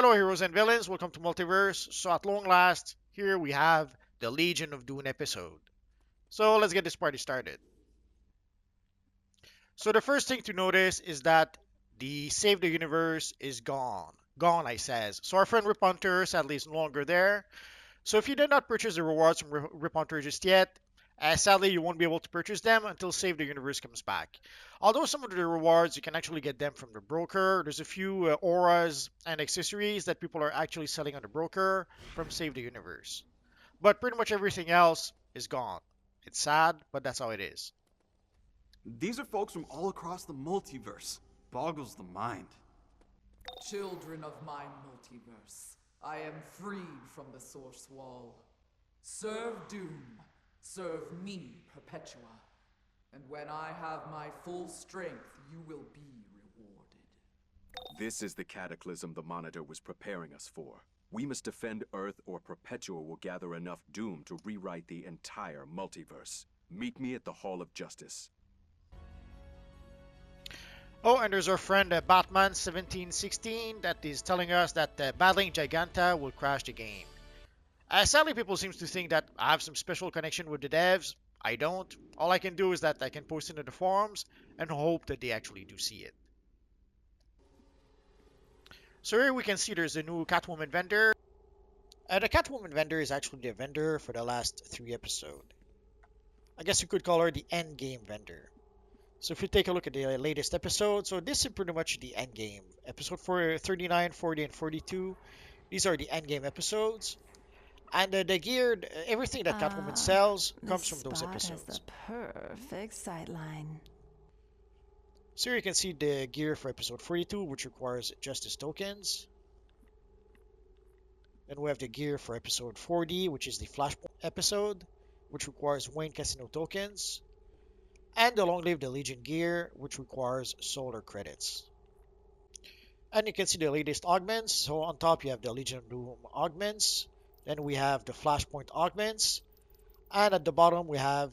Hello, heroes and villains. Welcome to Multiverse. So, at long last, here we have the Legion of Doom episode. So, let's get this party started. So, the first thing to notice is that the Save the Universe is gone. Gone, I says. So, our friend Rip Hunter sadly is no longer there. So, if you did not purchase the rewards from Rip Hunter just yet, sadly, you won't be able to purchase them until Save the Universe comes back. Although some of the rewards, you can actually get them from the broker. There's a few auras and accessories that people are actually selling on the broker from Save the Universe. But pretty much everything else is gone. It's sad, but that's how it is. These are folks from all across the multiverse. Boggles the mind. Children of my multiverse, I am freed from the source wall. Serve Doom, serve me, Perpetua. And when I have my full strength, you will be rewarded. This is the cataclysm the Monitor was preparing us for. We must defend Earth or Perpetua will gather enough doom to rewrite the entire multiverse. Meet me at the Hall of Justice. Oh, and there's our friend Batman 1716 that is telling us that battling Giganta will crash the game. Sadly, people seem to think that I have some special connection with the devs. I don't. All I can do is that I can post into the forums and hope that they actually do see it. So here we can see there's a new Catwoman vendor. The Catwoman vendor is actually the vendor for the last 3 episodes. I guess you could call her the end game vendor. So if you take a look at the latest episode, so this is pretty much the end game. Episode 39, 40, and 42. These are the end game episodes. And the gear, everything that Catwoman sells comes from those episodes. Has the perfect sightline. So here you can see the gear for episode 42, which requires justice tokens. Then we have the gear for episode 40, which is the Flashpoint episode, which requires Wayne Casino tokens. And the Long Live the Legion gear, which requires solar credits. And you can see the latest augments. So on top you have the Legion of Doom augments. Then we have the Flashpoint augments. And at the bottom we have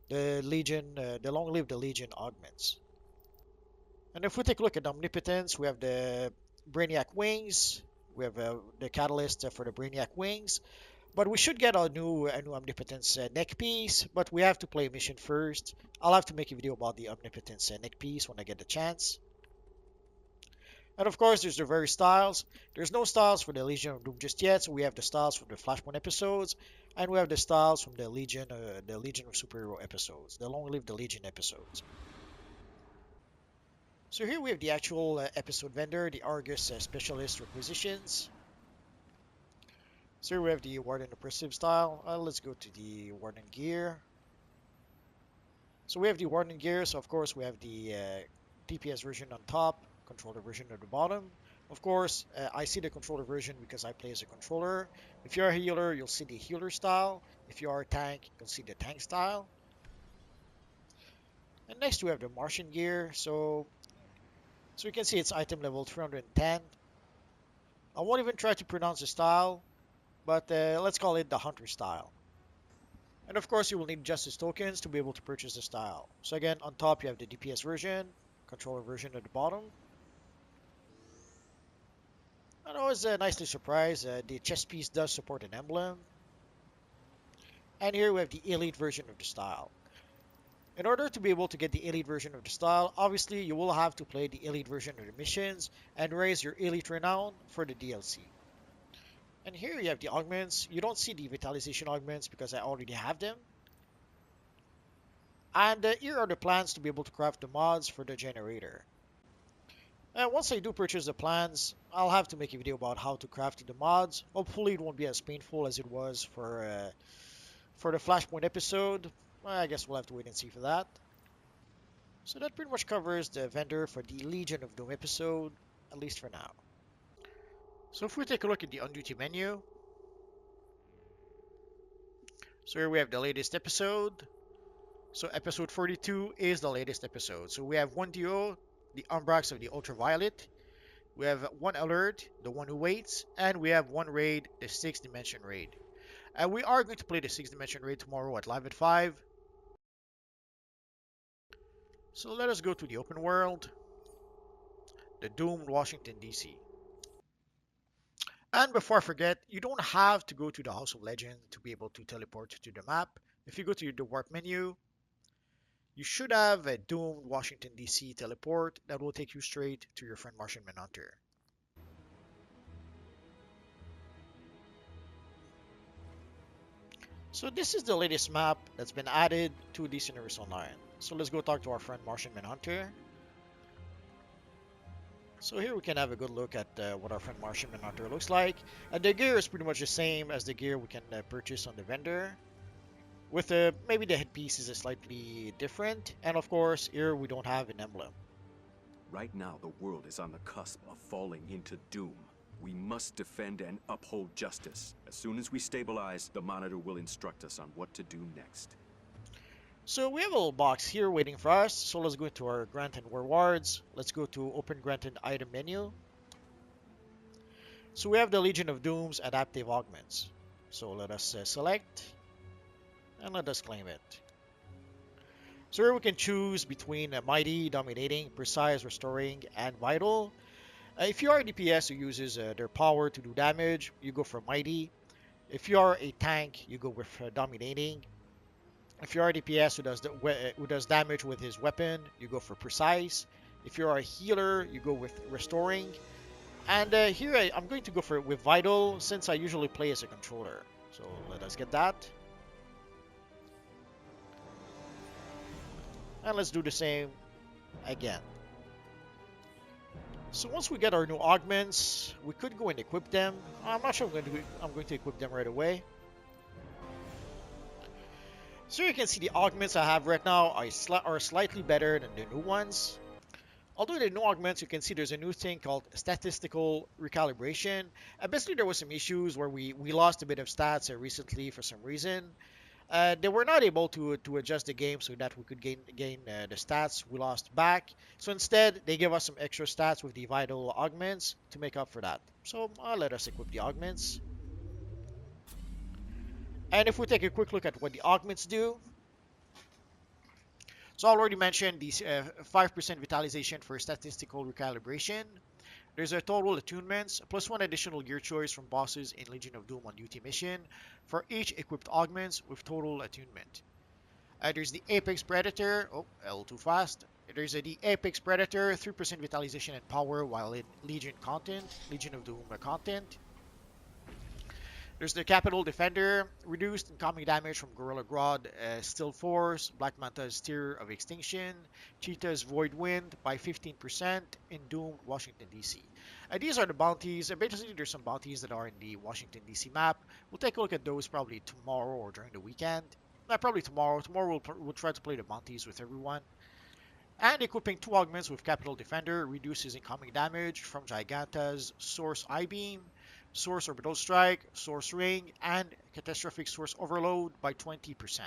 the the Long Live the Legion augments. And if we take a look at Omnipotence, we have the Brainiac wings. We have the catalyst for the Brainiac wings. But we should get a new Omnipotence neck piece, but we have to play a mission first. I'll have to make a video about the Omnipotence neck piece when I get the chance. And of course, there's the various styles. There's no styles for the Legion of Doom just yet, so we have the styles from the Flashpoint episodes, and we have the styles from the Legion of Superhero episodes, the Long Live the Legion episodes. So here we have the actual episode vendor, the Argus Specialist Requisitions. So here we have the Warden Oppressive style. Let's go to the Warden gear. So we have the Warden gear. So of course we have the DPS version on top, controller version at the bottom. Of course, I see the controller version because I play as a controller. If you're a healer, you'll see the healer style. If you are a tank, you'll see the tank style. And next we have the Martian gear. So you can see it's item level 310. I won't even try to pronounce the style, but let's call it the Hunter style. And of course, you will need Justice tokens to be able to purchase the style. So again, on top you have the DPS version, controller version at the bottom. And I was nicely surprised. The chest piece does support an emblem. And here we have the Elite version of the style. In order to be able to get the Elite version of the style, obviously you will have to play the Elite version of the missions and raise your Elite renown for the DLC. And here you have the augments. You don't see the vitalization augments because I already have them. And here are the plans to be able to craft the mods for the generator. And once I do purchase the plans, I'll have to make a video about how to craft the mods. Hopefully it won't be as painful as it was for the Flashpoint episode. Well, I guess we'll have to wait and see for that. So that pretty much covers the vendor for the Legion of Doom episode, at least for now. So if we take a look at the on-duty menu, so here we have the latest episode. So episode 42 is the latest episode. So we have 1 DO, the Umbrax of the Ultraviolet. We have 1 Alert, the one who waits, and we have 1 raid, the 6th Dimension raid. And we are going to play the 6th Dimension raid tomorrow at live at 5. So let us go to the open world, the doomed Washington DC. And before I forget, you don't have to go to the House of Legend to be able to teleport to the map. If you go to the warp menu, you should have a doomed Washington DC teleport that will take you straight to your friend Martian Manhunter. So this is the latest map that's been added to DC Universe Online. So let's go talk to our friend Martian Manhunter. So here we can have a good look at what our friend Martian Manhunter looks like. The gear is pretty much the same as the gear we can purchase on the vendor. With maybe the headpiece is slightly different. And of course, here we don't have an emblem. Right now, the world is on the cusp of falling into doom. We must defend and uphold justice. As soon as we stabilize, the Monitor will instruct us on what to do next. So we have a little box here waiting for us. So let's go into our grant and rewards. Let's go to open grant and item menu. So we have the Legion of Doom's adaptive augments. So let us select and let us claim it. So here we can choose between Mighty, Dominating, Precise, Restoring, and Vital. If you are a DPS who uses their power to do damage, you go for Mighty. If you are a tank, you go with Dominating. If you are a DPS who does damage with his weapon, you go for Precise. If you are a healer, you go with Restoring. And here I'm going to go for with Vital since I usually play as a controller. So let us get that. And let's do the same again. So once we get our new augments, we could go and equip them. I'm not sure I'm going to equip them right away. So you can see the augments I have right now are slightly better than the new ones. Although the new augments, you can see there's a new thing called statistical recalibration. Basically, there was some issues where we lost a bit of stats recently for some reason. They were not able to adjust the game so that we could gain the stats we lost back. So instead, they give us some extra stats with the vital augments to make up for that. So let us equip the augments. And if we take a quick look at what the augments do. So I already mentioned these 5% vitalization for statistical recalibration. There's a total attunements, plus one additional gear choice from bosses in Legion of Doom on duty mission for each equipped augments with total attunement. There's the Apex Predator, oh, a little too fast. There's the Apex Predator, 3% vitalization and power while in Legion of Doom content. There's the Capital Defender, reduced incoming damage from Gorilla Grodd, Still Force, Black Manta's Tear of Extinction, Cheetah's Void Wind by 15% in Doomed Washington DC. These are the bounties. Basically, there's some bounties that are in the Washington DC map. We'll take a look at those probably tomorrow or during the weekend. Probably tomorrow. Tomorrow we'll try to play the bounties with everyone. And equipping two augments with Capital Defender reduces incoming damage from Giganta's Source I-Beam, Source Orbital Strike, Source Ring, and Catastrophic Source Overload by 20%.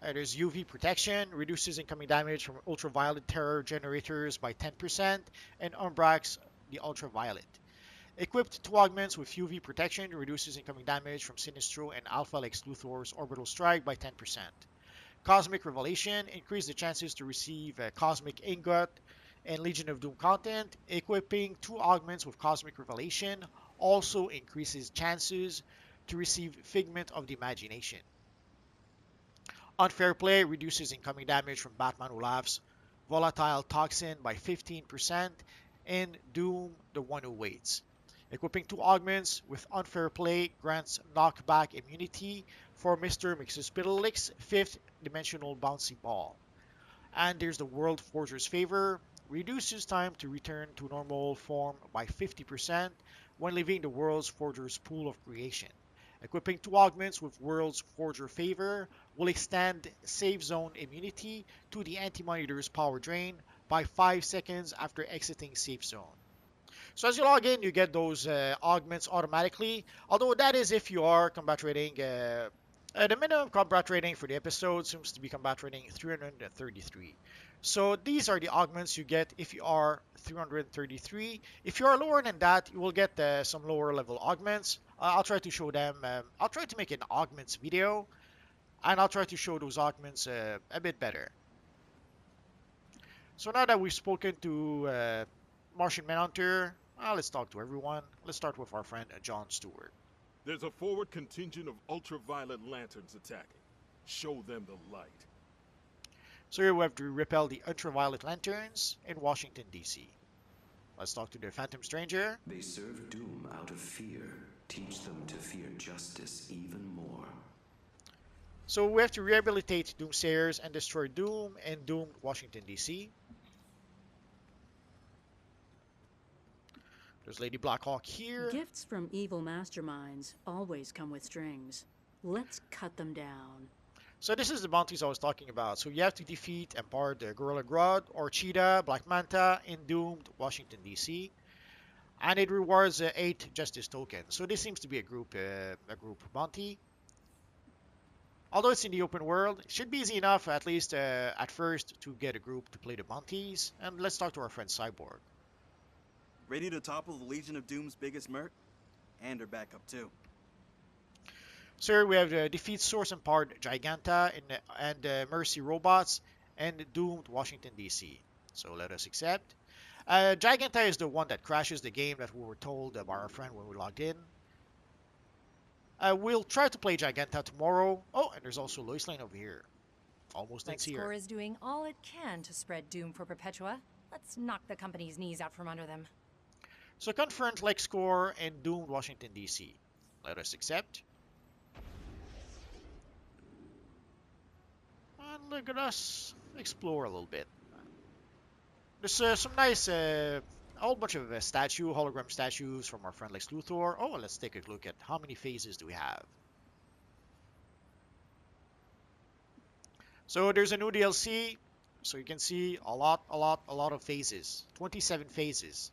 There's UV Protection, reduces incoming damage from Ultraviolet Terror Generators by 10%, and Umbrax the Ultraviolet. Equipped two augments with UV Protection, reduces incoming damage from Sinistro and Alpha Lex Luthor's Orbital Strike by 10%. Cosmic Revelation, increase the chances to receive a Cosmic Ingot and Legion of Doom content. Equipping two augments with Cosmic Revelation also increases chances to receive Figment of the Imagination. Unfair Play reduces incoming damage from Batman Who Laughs, Volatile Toxin by 15%, and Doom, the One Who Waits. Equipping two augments with Unfair Play grants knockback immunity for Mr. Mixospitalic's 5th dimensional bouncy ball. And there's the World Forger's Favor, reduces time to return to normal form by 50% when leaving the World's Forger's pool of creation. Equipping two augments with World's Forger Favor will extend Save Zone immunity to the Anti-Monitor's power drain by 5 seconds after exiting Safe Zone. So as you log in, you get those augments automatically, although that is if you are combat rating. The minimum combat rating for the episode seems to be combat rating 333. So these are the augments you get if you are 333. If you are lower than that, you will get some lower level augments. I'll try to show them. I'll try to make an augments video, and I'll try to show those augments a bit better. So now that we've spoken to Martian Manhunter, Let's talk to everyone. Let's start with our friend John Stewart. There's a forward contingent of ultraviolet lanterns attacking. Show them the light. So here we have to repel the ultraviolet lanterns in Washington, D.C. Let's talk to the Phantom Stranger. They serve doom out of fear. Teach them to fear justice even more. So we have to rehabilitate Doomsayers and destroy Doom in doomed Washington, D.C. There's Lady Blackhawk here. Gifts from evil masterminds always come with strings. Let's cut them down. So this is the bounties I was talking about. So you have to defeat and bar the Gorilla Grodd or Cheetah, Black Manta in doomed Washington, D.C. And it rewards 8 justice tokens. So this seems to be a group bounty. Although it's in the open world, it should be easy enough, at least at first, to get a group to play the bounties. And let's talk to our friend Cyborg. Ready to topple the Legion of Doom's biggest merc? And her backup too. So we have defeat Source Empowered Giganta and Mercy Robots and doomed Washington, D.C. So let us accept. Giganta is the one that crashes the game that we were told by our friend when we logged in. We'll try to play Giganta tomorrow. Oh, and there's also Lois Lane over here. Almost next year. LexCorp is doing all it can to spread doom for Perpetua. Let's knock the company's knees out from under them. So confront LexCorp and doomed Washington, D.C. Let us accept. And look at us explore a little bit. There's some nice, a whole bunch of hologram statues from our friend Lex Luthor. Oh, let's take a look at how many phases do we have. So there's a new DLC. So you can see a lot of phases. 27 phases.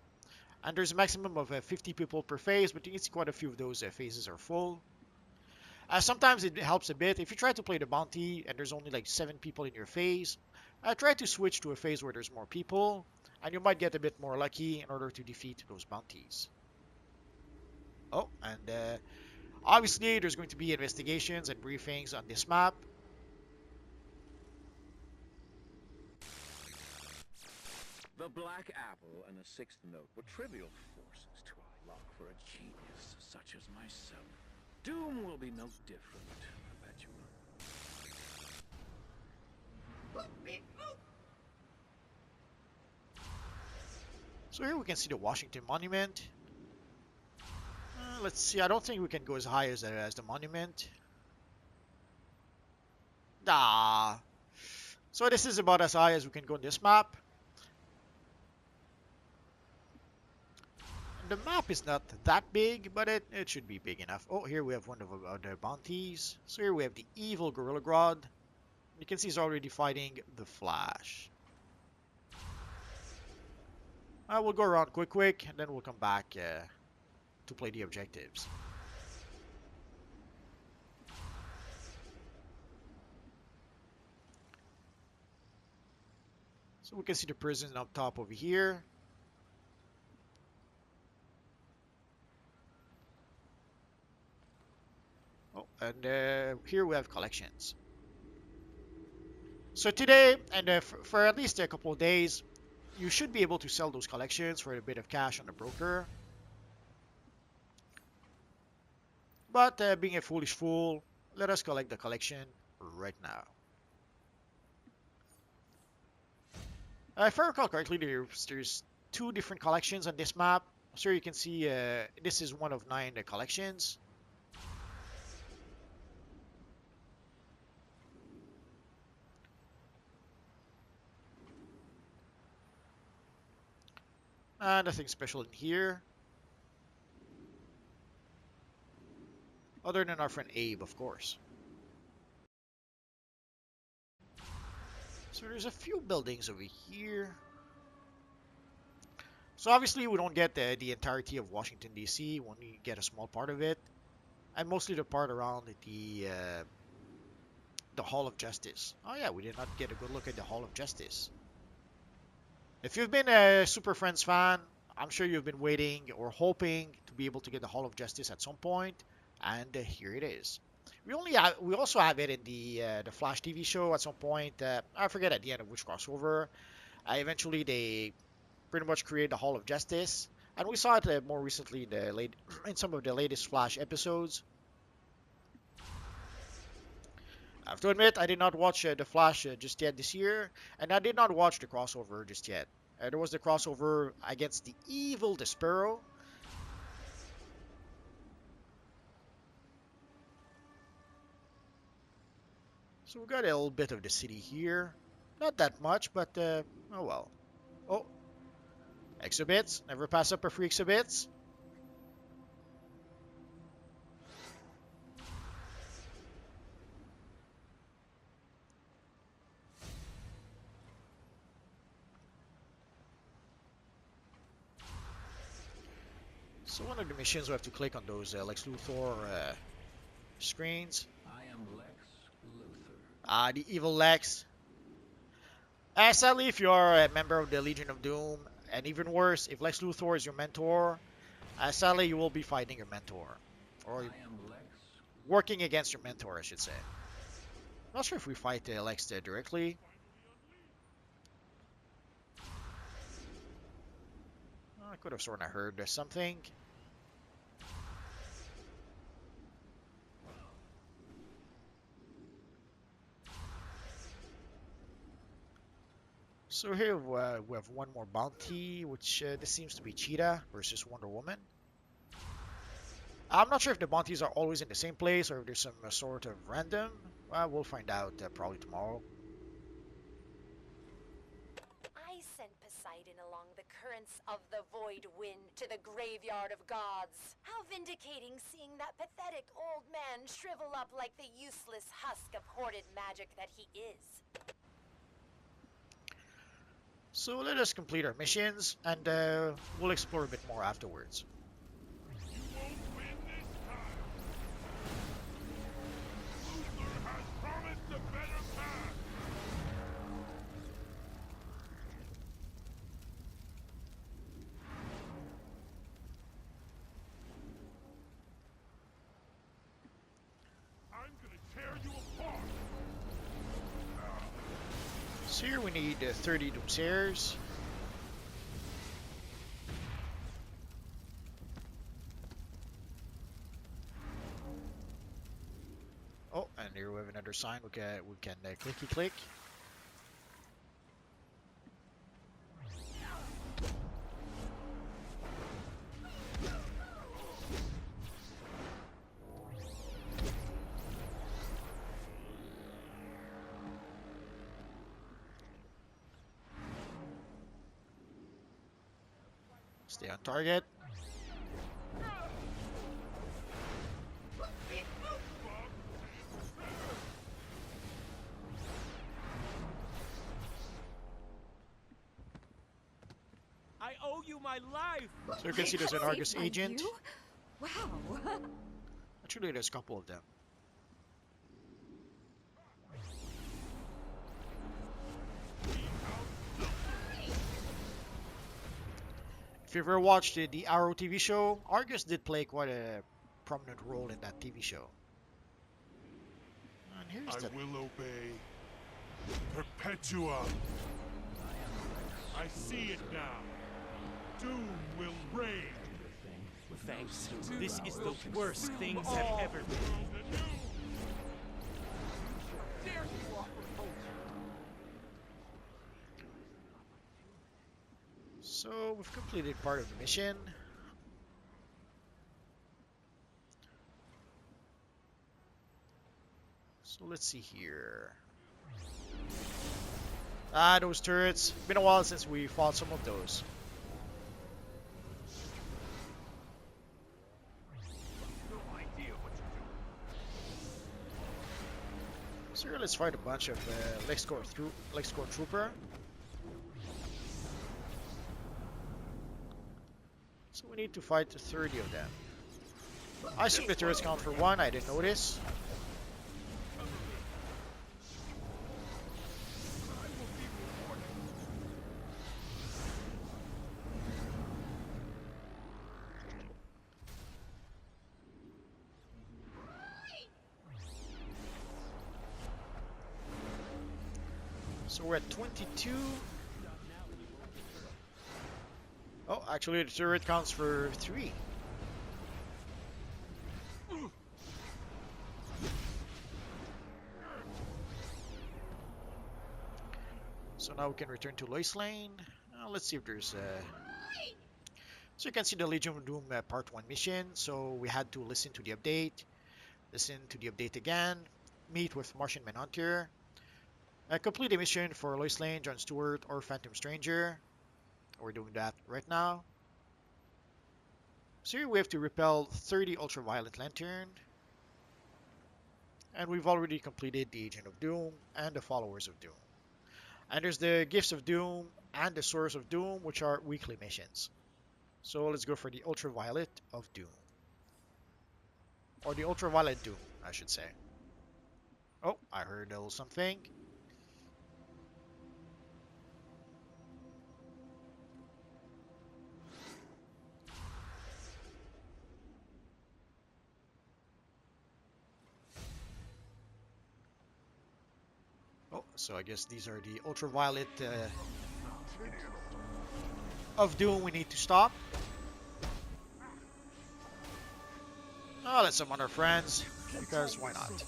And there's a maximum of 50 people per phase, but you can see quite a few of those phases are full. Sometimes it helps a bit. If you try to play the bounty and there's only like 7 people in your phase, try to switch to a phase where there's more people, and you might get a bit more lucky in order to defeat those bounties. Oh, and obviously there's going to be investigations and briefings on this map. The Black Apple and the Sixth Note were trivial forces to unlock for a genius such as myself. Doom will be no different, Perpetua. So here we can see the Washington Monument. Let's see, I don't think we can go as high as the monument. Ah. So this is about as high as we can go on this map. The map is not that big, but it should be big enough. Oh, here we have one of the bounties. So here we have the evil Gorilla Grodd. You can see he's already fighting the Flash. We'll go around quick, and then we'll come back to play the objectives. So we can see the prison up top over here. Oh, and here we have collections. So today, and for at least a couple of days, you should be able to sell those collections for a bit of cash on the broker. But being a foolish fool, let us collect the collection right now. If I recall correctly, there's 2 different collections on this map. So you can see this is one of 9 collections. Nothing special in here. Other than our friend Abe, of course. So there's a few buildings over here. So obviously we don't get the entirety of Washington, D.C. We only get a small part of it. And mostly the part around the Hall of Justice. Oh yeah, we did not get a good look at the Hall of Justice. If you've been a Super Friends fan, I'm sure you've been waiting or hoping to be able to get the Hall of Justice at some point, and here it is. We also have it in the Flash TV show at some point. I forget at the end of which crossover. Eventually, they pretty much create the Hall of Justice. And we saw it more recently in the in some of the latest Flash episodes. I have to admit, I did not watch the Flash just yet this year, and I did not watch the crossover just yet. There was the crossover against the evil Despero. So we got a little bit of the city here. Not that much, but oh well. Oh, exhibits. Never pass up a free exhibits. So one of the missions we have to click on those Lex Luthor screens. I am Lex Luthor. The evil Lex. Sadly, if you are a member of the Legion of Doom, and even worse, if Lex Luthor is your mentor, sadly you will be fighting your mentor. Or working against your mentor, I should say. Not sure if we fight Lex directly. I could have sort of heard something. So here we have one more bounty, which this seems to be Cheetah versus Wonder Woman. I'm not sure if the bounties are always in the same place or if there's some sort of random. We'll find out probably tomorrow. I sent Poseidon along the currents of the void wind to the graveyard of gods. How vindicating seeing that pathetic old man shrivel up like the useless husk of hoarded magic that he is. So let us complete our missions, and we'll explore a bit more afterwards. So here we need 30 Doomsayers. Oh, and here we have another sign. We can clicky click. Stay on target. I owe you my life. So you can see there's an Argus agent. Wow. Actually, there's a couple of them. If you ever watched the Arrow TV show, Argus did play quite a prominent role in that TV show. And here's I will obey. Perpetua. I see it now. Doom will reign. Thanks. This is the worst things have ever been. So we've completed part of the mission. So let's see here. Those turrets. Been a while since we fought some of those. So here, let's fight a bunch of LexCorp Trooper. So we need to fight 30 of them. I assume the turrets count for one. I didn't notice. So we're at 22. Oh, Actually, the turret counts for 3. So now we can return to Lois Lane. Let's see if there's So you can see the Legion of Doom Part 1 mission. So we had to listen to the update again, meet with Martian Manhunter, complete the mission for Lois Lane, John Stewart, or Phantom Stranger. We're doing that right now. So here we have to repel 30 Ultraviolet Lantern. And we've already completed the Agent of Doom and the Followers of Doom. And there's the Gifts of Doom and the Source of Doom, which are weekly missions. So let's go for the Ultraviolet of Doom. Or the Ultraviolet Doom, I should say. Oh, I heard a little something. Oh, so I guess these are the Ultraviolet of Doom we need to stop. Oh, let's summon our friends, because why not?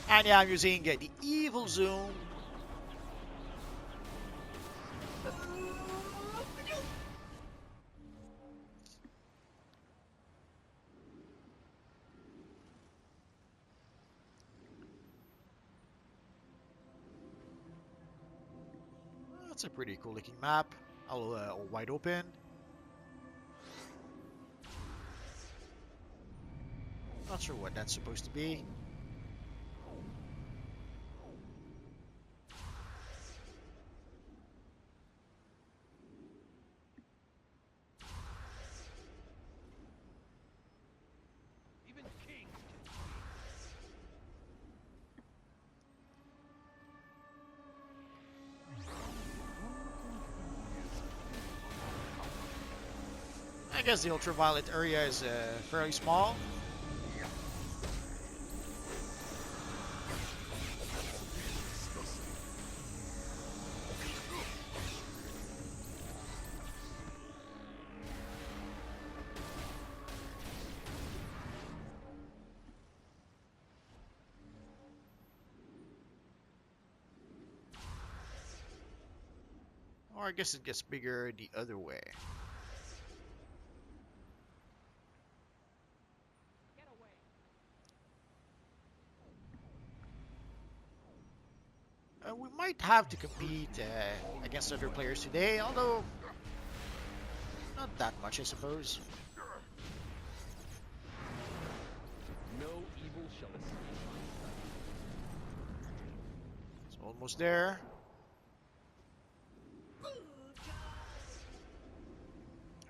And yeah, I'm using the Evil Zoom. That's a pretty cool looking map. All wide open. Not sure what that's supposed to be. Even kings I guess the ultraviolet area is fairly small. Or I guess it gets bigger the other way. We might have to compete against other players today, although not that much, I suppose. no evil shall escape. It's almost there.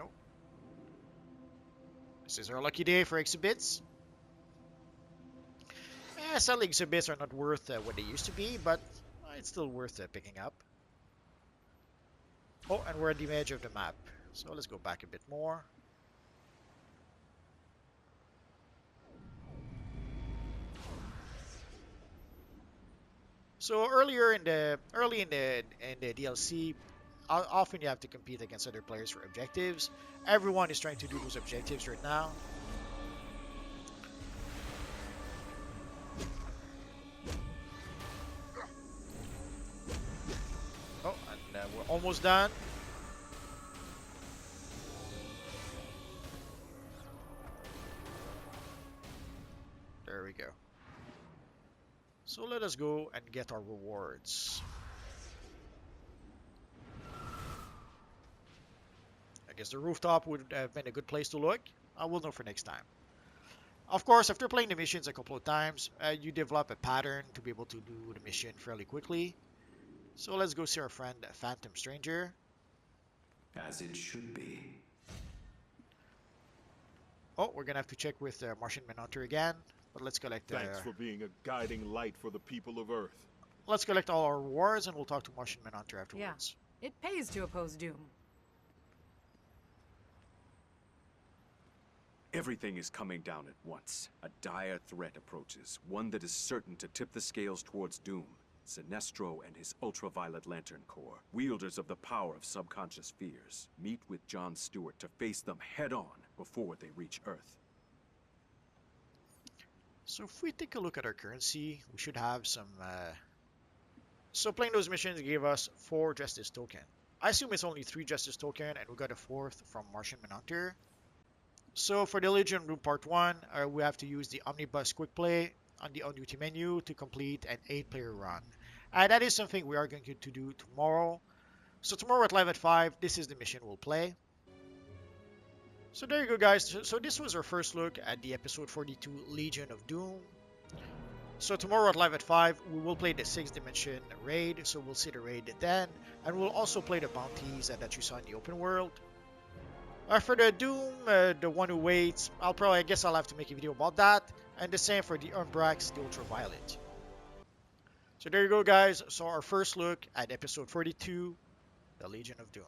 Oh. This is our lucky day for exhibits. Sadly, exhibits are not worth what they used to be, but it's still worth picking up. Oh, and we're at the edge of the map. So let's go back a bit more. So early in the DLC, often you have to compete against other players for objectives. Everyone is trying to do those objectives right now. Oh, and we're almost done. There we go. So let us go and get our rewards. I guess the rooftop would have been a good place to look. I will know for next time. Of course, after playing the missions a couple of times, you develop a pattern to be able to do the mission fairly quickly. So let's go see our friend Phantom Stranger. As it should be. Oh, we're gonna have to check with Martian Manhunter again. But let's collect. Thanks for being a guiding light for the people of Earth. Let's collect all our rewards, and we'll talk to Martian Manhunter afterwards. Yeah, it pays to oppose Doom. Everything is coming down at once. A dire threat approaches, one that is certain to tip the scales towards Doom. Sinestro and his Ultraviolet Lantern Corps, wielders of the power of subconscious fears, meet with John Stewart to face them head-on before they reach Earth. So if we take a look at our currency, we should have some... So playing those missions gave us 4 Justice token. I assume it's only 3 Justice token, and we got a 4th from Martian Manhunter. So for the Legion Room Part 1, we have to use the Omnibus Quick Play on the on-duty menu to complete an 8-player run. And that is something we are going to do tomorrow. So tomorrow at live at 5, this is the mission we'll play. So there you go, guys. So this was our first look at the episode 42 Legion of Doom. So tomorrow at live at 5, we will play the 6th dimension raid. So we'll see the raid then. And we'll also play the bounties that you saw in the open world. For the Doom, the one who waits, I guess I'll have to make a video about that. And the same for the Umbrax, the Ultraviolet. So there you go, guys. So our first look at episode 42, the Legion of Doom.